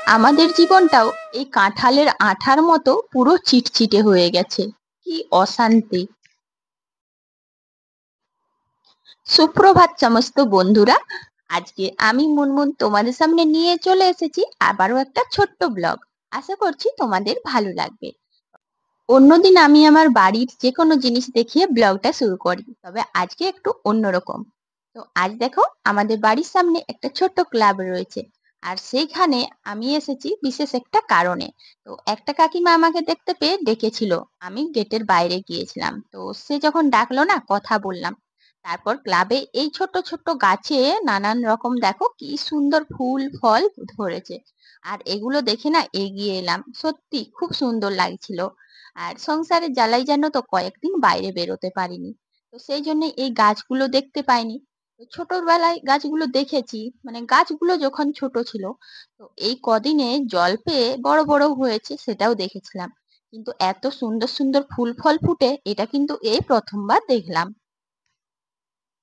আমাদের জীবনটাও এই কাঁঠালের আঠার মতো পুরো চিটচিটে হয়ে গেছে। কি অশান্তি! সুপ্রভাত সমস্ত বন্ধুরা। আজকে আমি মুনমুন তোমাদের সামনে নিয়ে চলে এসেছি আবারও একটা ছোট্ট ব্লগ। আশা করছি তোমাদের ভালো লাগবে। অন্যদিন আমি আমার বাড়ির যে কোনো জিনিস দেখিয়ে ব্লগটা শুরু করি, তবে আজকে একটু অন্যরকম। তো আজ দেখো, আমাদের বাড়ির সামনে একটা ছোট্ট ক্লাব রয়েছে, আর সেইখানে আমি এসেছি বিশেষ একটা কারণে। তো একটা কাকিমা আমাকে দেখতে পেয়ে ডেকেছিল। আমি গেটের বাইরে গিয়েছিলাম, তো সে যখন ডাকলো না, কথা বললাম। তারপর ক্লাবে এই ছোট্ট ছোট্ট গাছে নানান রকম দেখো কি সুন্দর ফুল ফল ধরেছে। আর এগুলো দেখে না এগিয়ে এলাম, সত্যি খুব সুন্দর লাগছিল। আর সংসারের জ্বালাই যেন তো কয়েকদিন বাইরে বেরোতে পারিনি, তো সেই জন্য এই গাছগুলো দেখতে পাইনি। তো ছোটবেলায় গাছগুলো দেখেছি, মানে গাছগুলো যখন ছোট ছিল। তো এই কদিনে জল পেয়ে বড় বড় হয়েছে সেটাও দেখেছিলাম, কিন্তু এত সুন্দর সুন্দর ফুল ফল ফুটে এটা কিন্তু এই প্রথমবার দেখলাম।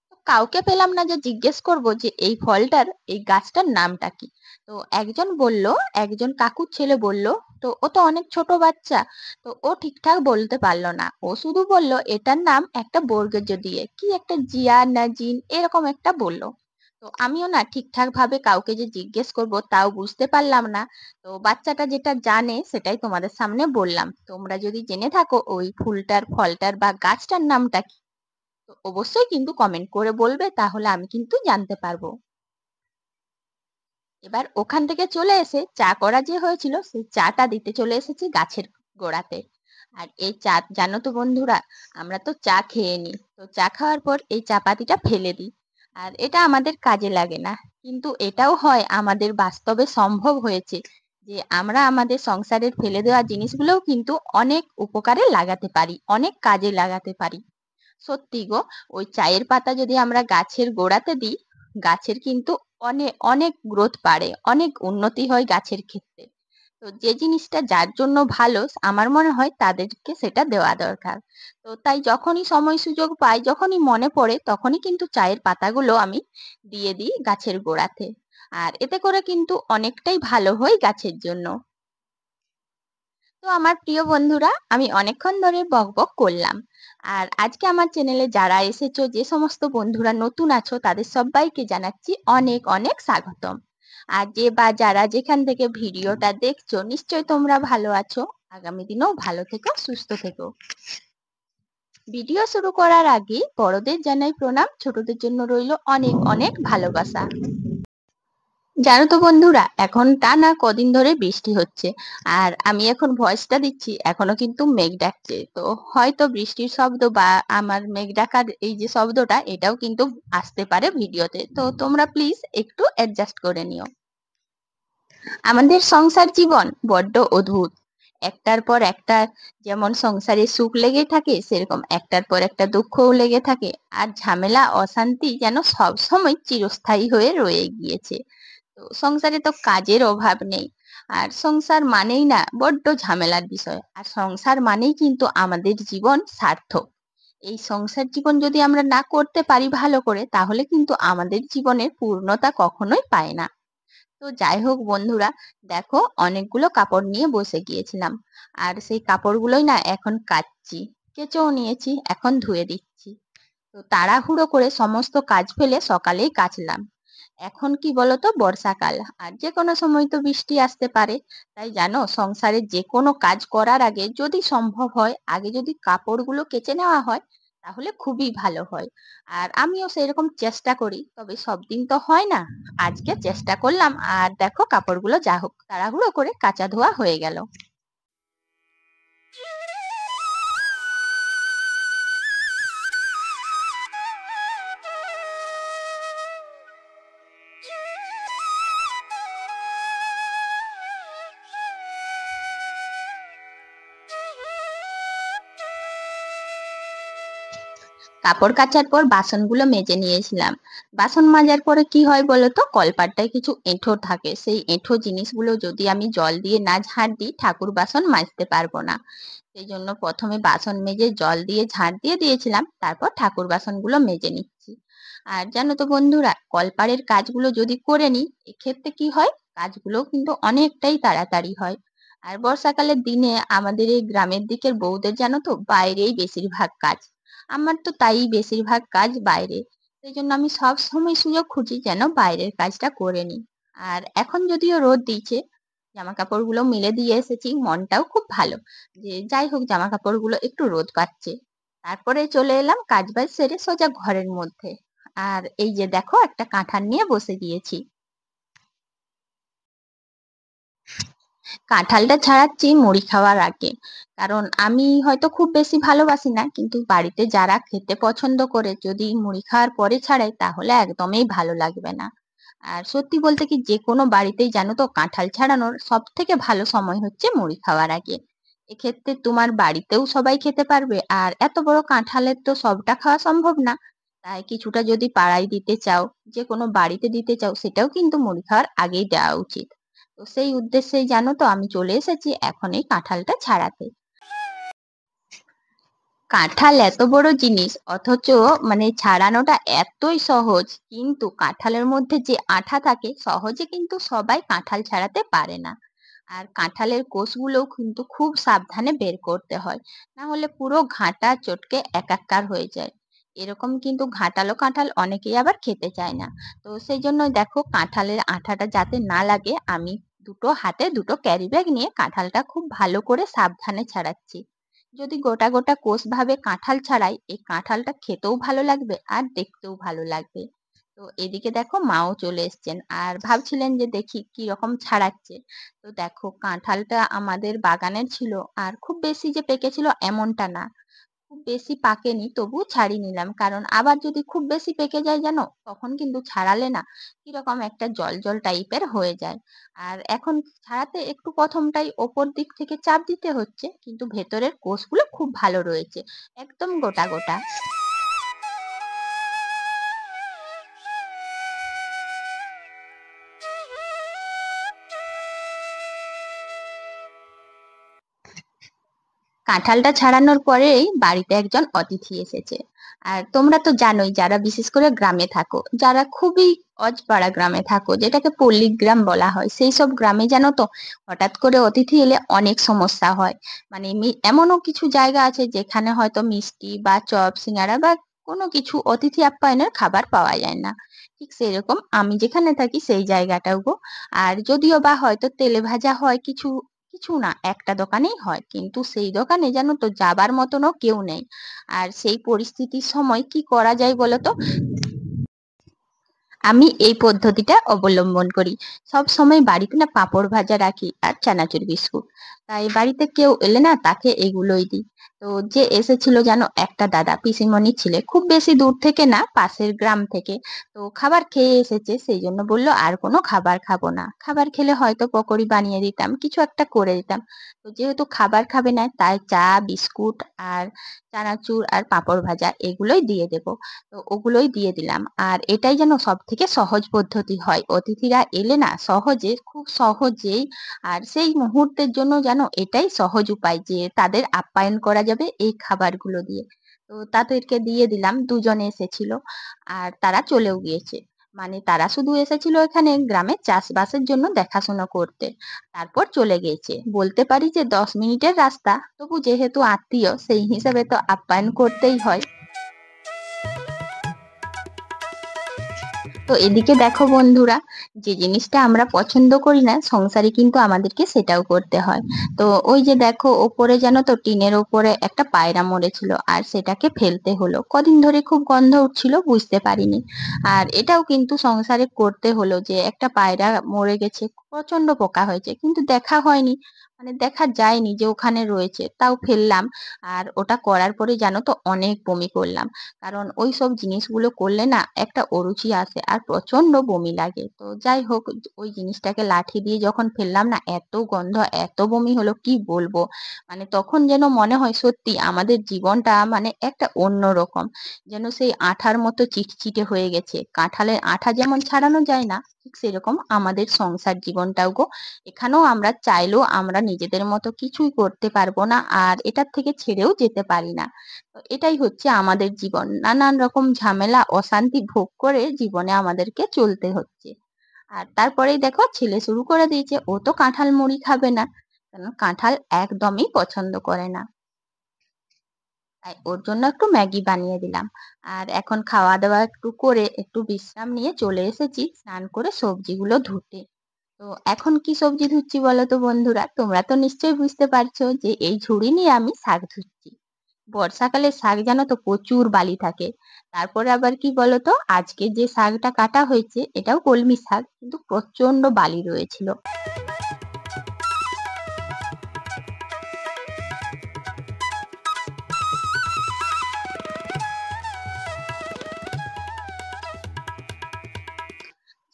তো কাউকে পেলাম না যে জিজ্ঞেস করব যে এই ফলটার, এই গাছটার নামটা কি। তো একজন বলল, একজন কাকুর ছেলে বলল। তো ও তো অনেক ছোট বাচ্চা, তো ও ঠিকঠাক বলতে পারলো না। ও শুধু বলল এটার নাম একটা বর্গজ দিয়ে কি একটা জিয়া না জিন এরকম একটা বলল। তো আমিও না ঠিকঠাক ভাবে কাউকে যে জিজ্ঞেস করব তাও বুঝতে পারলাম না। তো বাচ্চাটা যেটা জানে সেটাই তোমাদের সামনে বললাম। তোমরা যদি জেনে থাকো ওই ফুলটার ফলটার বা গাছটার নামটা কি, তো অবশ্যই কিন্তু কমেন্ট করে বলবে, তাহলে আমি কিন্তু জানতে পারবো। এবার ওখান থেকে চলে এসে চা করা যে হয়েছিল সেই চাটা দিতে চলে এসেছি গাছের গোড়াতে। আর এই চা জানো তো বন্ধুরা, আমরা তো চা খেয়ে নিই, তো চা খাওয়ার পর এই চা পাতিটা ফেলে দিই। আর এটা আমাদের কাজে লাগে না, কিন্তু এটাও হয় আমাদের বাস্তবে সম্ভব হয়েছে যে আমরা আমাদের সংসারের ফেলে দেওয়া জিনিসগুলোও কিন্তু অনেক উপকারে লাগাতে পারি, অনেক কাজে লাগাতে পারি। সত্যি গো, ওই চায়ের পাতা যদি আমরা গাছের গোড়াতে দিই, গাছের কিন্তু অনেক অনেক গ্রোথ বাড়ে, অনেক উন্নতি হয় গাছের ক্ষেত্রে। তো যে জিনিসটা যার জন্য ভালো আমার মনে হয় তাদেরকে সেটা দেওয়া দরকার। তো তাই যখনই সময় সুযোগ পাই, যখনই মনে পড়ে, তখনই কিন্তু চায়ের পাতাগুলো আমি দিয়ে দিই গাছের গোড়াতে। আর এতে করে কিন্তু অনেকটাই ভালো হয় গাছের জন্য। তো আমার প্রিয় বন্ধুরা, আমি অনেকক্ষণ ধরে বকবক করলাম। আর আজকে আমার চ্যানেলে যারা এসেছো, যে সমস্ত বন্ধুরা নতুন আছো, তাদের সবাইকে জানাচ্ছি অনেক অনেক স্বাগতম। আর যে বা যারা যেখান থেকে ভিডিওটা দেখছো, নিশ্চয়ই তোমরা ভালো আছো। আগামী দিনেও ভালো থেকো, সুস্থ থেকো। ভিডিও শুরু করার আগে বড়দের জানাই প্রণাম, ছোটদের জন্য রইল অনেক অনেক ভালোবাসা। জানো তো বন্ধুরা, এখন টানা কদিন ধরে বৃষ্টি হচ্ছে। আর আমি এখন ভয়েসটা দিচ্ছি, এখনো কিন্তু মেঘ ডাকছে। তো হয়তো বৃষ্টির শব্দ বা আমার মেঘ ডাকার এই যে শব্দটা, এটাও কিন্তু আসতে পারে ভিডিওতে, তো তোমরা প্লিজ একটু অ্যাডজাস্ট করে নিও। আমাদের সংসার জীবন বড্ড অদ্ভুত। একটার পর একটা, যেমন সংসারে সুখ লেগে থাকে, সেরকম একটার পর একটা দুঃখও লেগে থাকে। আর ঝামেলা অশান্তি যেন সব সময় চিরস্থায়ী হয়ে রয়ে গিয়েছে। তো সংসারে তো কাজের অভাব নেই। আর সংসার মানেই না বড্ড ঝামেলার বিষয়, আর সংসার মানেই কিন্তু আমাদের জীবন সার্থক। এই সংসার জীবন যদি আমরা না করতে পারি ভালো করে, তাহলে কিন্তু আমাদের জীবনের পূর্ণতা কখনোই পায় না। তো যাই হোক বন্ধুরা, দেখো অনেকগুলো কাপড় নিয়ে বসে গিয়েছিলাম। আর সেই কাপড়গুলোই না এখন কাচছি। কেচেও নিয়েছি, এখন ধুয়ে দিচ্ছি। তো তাড়াহুড়ো করে সমস্ত কাজ ফেলে সকালেই কাচলাম। এখন কি বলতো, বর্ষাকাল, আর যে কোনো সময় তো বৃষ্টি আসতে পারে। তাই জানো, সংসারের যে কোনো কাজ করার আগে যদি সম্ভব হয়, আগে যদি কাপড়গুলো কেচে নেওয়া হয়, তাহলে খুবই ভালো হয়। আর আমিও সেরকম চেষ্টা করি, তবে সব দিন তো হয় না। আজকে চেষ্টা করলাম, আর দেখো কাপড়গুলো যা হোক তাড়াহুড়ো করে কাচা ধোয়া হয়ে গেল। কাপড় কাচার পর বাসনগুলো মেজে নিয়েছিলাম। বাসন মাজার পরে কি হয় বলতো, কলপাটটায় কিছু এঁঠো থাকে, সেই এঁঠো জিনিসগুলো যদি আমি জল দিয়ে না ঝাড় দিই, ঠাকুর বাসন মাজতে পারবো না। সেই জন্য প্রথমে বাসন মেজে জল দিয়ে ঝাড় দিয়ে দিয়েছিলাম, তারপর ঠাকুর বাসনগুলো মেজে নিচ্ছি। আর জানো তো বন্ধুরা, কলপাড়ের কাজগুলো যদি করে নিই, এক্ষেত্রে কি হয়, কাজগুলো কিন্তু অনেকটাই তাড়াতাড়ি হয়। আর বর্ষাকালের দিনে আমাদের এই গ্রামের দিকের বউদের জানো তো বাইরেই বেশিরভাগ কাজ। আমার তো তাই বেশিরভাগ কাজ বাইরে। সেই জন্য আমি সব সময় সুযোগ খুঁজি যেন বাইরের কাজটা করে নিই। আর এখন যদিও রোদ দিচ্ছে, জামা কাপড়গুলো মেলে দিয়ে এসেছি, মনটাও খুব ভালো যে যাই হোক জামা কাপড়গুলো একটু রোদ পাচ্ছে। তারপরে চলে এলাম কাজবাজ সেরে সোজা ঘরের মধ্যে। আর এই যে দেখো একটা কাঁঠাল নিয়ে বসে গিয়েছি। কাঁঠালটা ছাড়াচ্ছি মুড়ি খাওয়ার আগে। কারণ আমি হয়তো খুব বেশি ভালোবাসি না, কিন্তু বাড়িতে যারা খেতে পছন্দ করে যদি মুড়ি খাওয়ার পরে ছাড়াই তাহলে একদমই ভালো লাগবে না। আর সত্যি বলতে কি যে কোনো বাড়িতেই জানো তো কাঁঠাল ছাড়ানোর সব থেকে ভালো সময় হচ্ছে মুড়ি খাওয়ার আগে। এক্ষেত্রে তোমার বাড়িতেও সবাই খেতে পারবে, আর এত বড় কাঁঠালের তো সবটা খাওয়া সম্ভব না। তাই কিছুটা যদি পাড়ায় দিতে চাও, যে কোনো বাড়িতে দিতে চাও, সেটাও কিন্তু মুড়ি খাওয়ার আগেই দেওয়া উচিত। তো সেই উদ্দেশ্যেই জানো তো আমি চলে এসেছি এখন এই কাঁঠালটা ছাড়াতে। কাঁঠাল এত বড় জিনিস অথচ মানে ছাড়ানোটা এতই সহজ, কিন্তু কাঁঠালের মধ্যে যে আঠা থাকে সহজে কিন্তু সবাই কাঁঠাল ছাড়াতে পারে না। আর কাঁঠালের কোষগুলোও কিন্তু খুব সাবধানে বের করতে হয়, না হলে পুরো ঘাটা চটকে একাকার হয়ে যায়। এরকম কিন্তু ঘাটালো কাঁঠাল অনেকেই আবার খেতে চায় না। তো সেই জন্য দেখো কাঁঠালের আঠাটা যাতে না লাগে আমি দুটো হাতে দুটো ক্যারি ব্যাগ নিয়ে কাঁঠালটা খুব ভালো করে সাবধানে ছাড়াচ্ছি। যদি গোটা গোটা কোষ ভাবে কাঁঠাল ছাড়াই এই কাঁঠালটা খেতেও ভালো লাগবে আর দেখতেও ভালো লাগবে। তো এদিকে দেখো মাও চলে এসেছেন আর ভাবছিলেন যে দেখি কি রকম ছাড়াচ্ছে। তো দেখো কাঁঠালটা আমাদের বাগানের ছিল, আর খুব বেশি যে পেকেছিল এমনটা না, খুব বেশি পাকেনি তবু ছাড়িয়ে নিলাম, কারণ আবার যদি খুব বেশি পেকে যায় জানো তখন কিন্তু ছাড়ালে না কিরকম একটা জল জল টাইপের হয়ে যায়। আর এখন ছাড়াতে একটু প্রথমটাই ওপর দিক থেকে চাপ দিতে হচ্ছে, কিন্তু ভেতরের কোষগুলো খুব ভালো রয়েছে, একদম গোটা গোটা। কাঁঠালটা ছাড়ানোর পরেই বাড়িতে একজন অতিথি এসেছে। আর তোমরা তো জানোই যারা বিশেষ করে গ্রামে থাকো, যারা খুবই অজপাড়া গ্রামে থাকো যেটাকে পল্লী গ্রাম বলা হয়, সেই সব গ্রামে জানো তো হঠাৎ করে অতিথি এলে অনেক সমস্যা হয়। মানে এমনও কিছু জায়গা আছে যেখানে হয়তো মিষ্টি বা চপ সিঙ্গারা বা কোনো কিছু অতিথি আপ্যায়নের খাবার পাওয়া যায় না। ঠিক সেরকম আমি যেখানে থাকি সেই জায়গাটাও গো। আর যদিও বা হয়তো তেলে ভাজা হয় কিছু, কিছু না একটা দোকানেই হয়, কিন্তু সেই দোকানে জানো তো যাবার মতনও কেউ নেই। আর সেই পরিস্থিতির সময় কি করা যায় বলো তো? আমি এই পদ্ধতিটা অবলম্বন করি। সব সময় বাড়িতে না পাঁপড় ভাজা রাখি আর চানাচুর বিস্কুট। তাই বাড়িতে কেউ এলে না তাকে এগুলোই দিই। তো যে এসেছিল জানো একটা দাদা পিসিমণির ছেলে, খুব বেশি দূর থেকে না, পাশের গ্রাম থেকে। তো খাবার খেয়ে এসেছে, সেই জন্য বললো আর কোনো খাবার খাবো না, খাবার খেলে হয়তো পকোড়ি বানিয়ে দিতাম, কিছু একটা করে দিতাম। তো যেহেতু খাবার খাবে না তাই চা বিস্কুট আর চানাচুর আর পাঁপড় ভাজা এগুলোই দিয়ে দেবো। তো ওগুলোই দিয়ে দিলাম। আর এটাই যেন সব থেকে সহজ পদ্ধতি হয় অতিথিরা এলে না সহজে, খুব সহজেই, আর সেই মুহূর্তের জন্য যেন এটাই সহজ উপায় যে তাদের আপ্যায়ন করা যাবে এই খাবারগুলো দিয়ে। তো তাদেরকে দিয়ে দিলাম, দুজনে এসেছিল আর তারা চলেও গিয়েছে। মানে তারা শুধু এসেছিল এখানে গ্রামে চাষবাসের জন্য দেখাশোনা করতে, তারপর চলে গিয়েছে। বলতে পারি যে 10 মিনিটের রাস্তা, তবু যেহেতু আত্মীয় সেই হিসাবে তো আপ্যায়ন করতেই হয়। তো এদিকে দেখো বন্ধুরা, যে জিনিসটা আমরা পছন্দ করি না সংসারে কিন্তু আমাদেরকে সেটাও করতে হয়। তো ওই যে দেখো ওপরে জানো তো টিনের ওপরে একটা পায়রা মরেছিল আর সেটাকে ফেলতে হলো, কদিন ধরে খুব গন্ধ উঠছিল বুঝতে পারিনি। আর এটাও কিন্তু সংসারে করতে হলো যে একটা পায়রা মরে গেছে, প্রচন্ড পোকা হয়েছে কিন্তু দেখা হয়নি, মানে দেখা যায়নি যে ওখানে রয়েছে, তাও ফেললাম। আর ওটা করার পরে জানো তো অনেক বমি করলাম, কারণ ওই সব জিনিসগুলো করলে না একটা অরুচি আসে আর প্রচন্ড বমি লাগে। তো যাই হোক, ওই জিনিসটাকে লাঠি দিয়ে যখন ফেললাম না এত গন্ধ এত বমি হলো কি বলবো। মানে তখন যেন মনে হয় সত্যি আমাদের জীবনটা মানে একটা অন্য রকম, যেন সেই আঠার মতো চিটচিটে হয়ে গেছে। কাঁঠালের আঠা যেমন ছাড়ানো যায় না, ঠিক সেরকম আমাদের সংসার জীবনটাও গো। এখানেও আমরা চাইলেও আমরা নিজেদের মতো কিছুই করতে পারবো না, আর এটার থেকে ছেড়েও যেতে পারি না। তো এটাই হচ্ছে আমাদের জীবন, নানান রকম ঝামেলা অশান্তি ভোগ করে জীবনে আমাদেরকে চলতে হচ্ছে। আর তারপরেই দেখো ছেলে শুরু করে দিয়েছে, ও তো কাঁঠাল মুড়ি খাবে না, কারণ কাঁঠাল একদমই পছন্দ করে না। তাই ওর জন্য একটু ম্যাগি বানিয়ে দিলাম। আর এখন খাওয়া দাওয়া একটু করে একটু বিশ্রাম নিয়ে চলে এসেছি স্নান করে সবজিগুলো ধুতে। তো এখন কি সবজি ধুচ্ছি বলো তো বন্ধুরা? তোমরা তো নিশ্চয়ই বুঝতে পারছো যে এই ঝুড়ি নিয়ে আমি শাক ধুচ্ছি। বর্ষাকালে শাক জানো তো প্রচুর বালি থাকে। তারপরে আবার কি বলতো, আজকে যে শাকটা কাটা হয়েছে এটাও কলমি শাক, কিন্তু প্রচন্ড বালি রয়েছিল।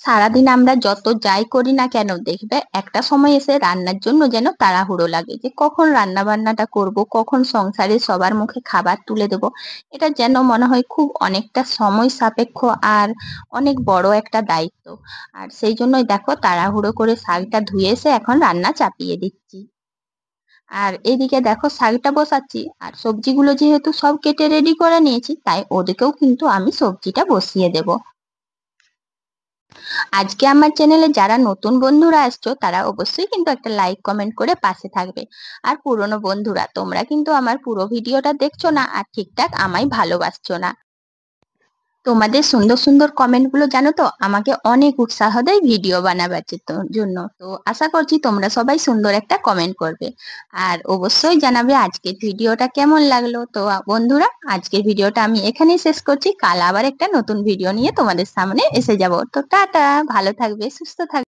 সারাদিন আমরা যত যাই করি না কেন, দেখবে একটা সময় এসে রান্নার জন্য যেন তাড়াহুড়ো লাগে, যে কখন রান্না বান্নাটা করব, কখন সংসারে সবার মুখে খাবার তুলে দেব। এটা যেন মনে হয় খুব অনেকটা সময় সাপেক্ষ আর অনেক বড় একটা দায়িত্ব। আর সেই জন্যই দেখো তাড়াহুড়ো করে শাকটা ধুয়ে এসে এখন রান্না চাপিয়ে দিচ্ছি। আর এদিকে দেখো শাকটা বসাচ্ছি, আর সবজিগুলো যেহেতু সব কেটে রেডি করে নিয়েছি, তাই ওদিকেও কিন্তু আমি সবজিটা বসিয়ে দেব। আজকে আমার চ্যানেলে যারা নতুন বন্ধুরা আসছো তারা অবশ্যই কিন্তু একটা লাইক কমেন্ট করে পাশে থাকবে। আর পুরনো বন্ধুরা তোমরা কিন্তু আমার পুরো ভিডিওটা দেখছো না আর ঠিকঠাক আমায় ভালোবাসছো না। তোমাদের সুন্দর সুন্দর কমেন্ট গুলো জানো তো আমাকে অনেক উৎসাহ দেয় ভিডিও বানাবার জন্য। তো আশা করছি তোমরা সবাই সুন্দর একটা কমেন্ট করবে। আর অবশ্যই জানাবে আজকের ভিডিওটা কেমন লাগলো। তো বন্ধুরা, আজকের ভিডিওটা আমি এখানেই শেষ করছি। কাল আবার একটা নতুন ভিডিও নিয়ে তোমাদের সামনে এসে যাব। তো টাটা, ভালো থাকবে, সুস্থ থাকবে।